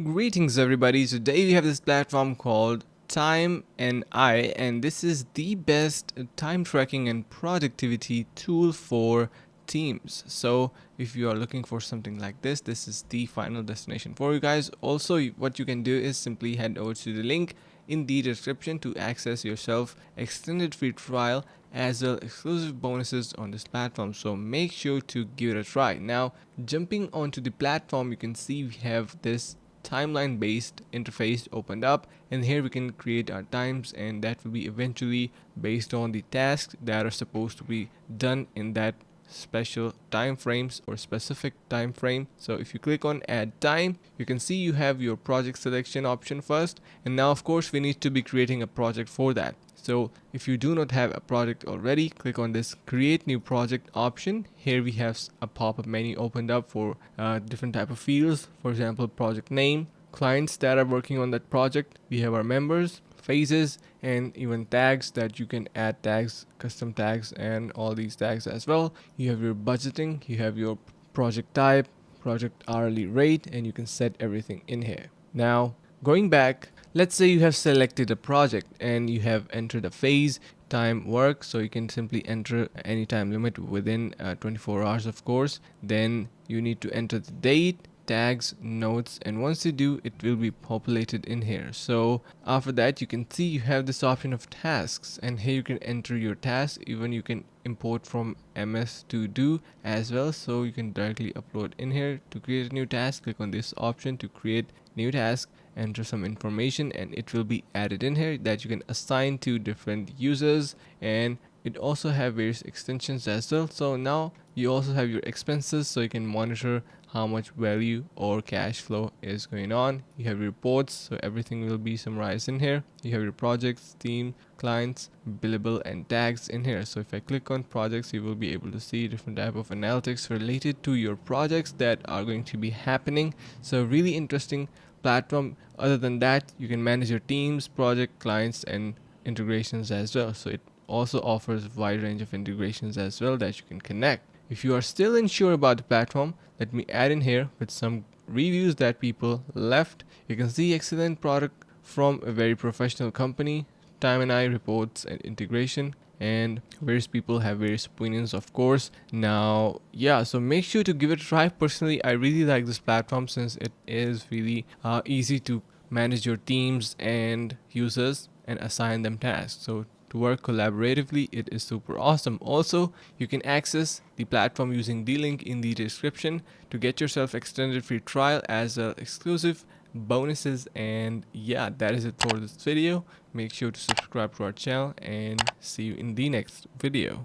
Greetings everybody. Today we have this platform called Timeneye, and this is the best time tracking and productivity tool for teams. So if you are looking for something like this is the final destination for you guys. Also, what you can do is simply head over to the link in the description to access yourself extended free trial as well exclusive bonuses on this platform, so make sure to give it a try. Now, jumping onto the platform, you can see we have this timeline based interface opened up, and here we can create our times, and that will be eventually based on the tasks that are supposed to be done in that special time frames or specific time frame. So if you click on add time, you can see you have your project selection option first, and now of course we need to be creating a project for that. So if you do not have a project already, click on this create new project option. Here we have a pop-up menu opened up for different type of fields. For example, project name, clients that are working on that project, we have our members, phases, and even tags that you can add tags, custom tags, and all these tags as well. You have your budgeting, you have your project type, project hourly rate, and you can set everything in here. Now, going back, let's say you have selected a project and you have entered a phase, time work, so you can simply enter any time limit within 24 hours, of course. Then you need to enter the date, tags, notes, and once you do, it will be populated in here. So after that, you can see you have this option of tasks, and here you can enter your task. Even you can import from ms to do as well, so you can directly upload in here. To create a new task, click on this option to create new task, enter some information, and it will be added in here that you can assign to different users. And it also have various extensions as well. So now you also have your expenses, so you can monitor how much value or cash flow is going on. You have reports, so everything will be summarized in here. You have your projects, team, clients, billable, and tags in here. So if I click on projects, you will be able to see different type of analytics related to your projects that are going to be happening. So really interesting platform. Other than that, you can manage your teams, project, clients, and integrations as well. So it also offers a wide range of integrations as well that you can connect. If you are still unsure about the platform, let me add in here with some reviews that people left. You can see excellent product from a very professional company, Timeneye reports and integration, and various people have various opinions, of course. Now, yeah, so make sure to give it a try. Personally, I really like this platform since it is really easy to manage your teams and users and assign them tasks. So to work collaboratively, it is super awesome. Also, you can access the platform using the link in the description to get yourself extended free trial as well exclusive bonuses. And yeah, that is it for this video. Make sure to subscribe to our channel and see you in the next video.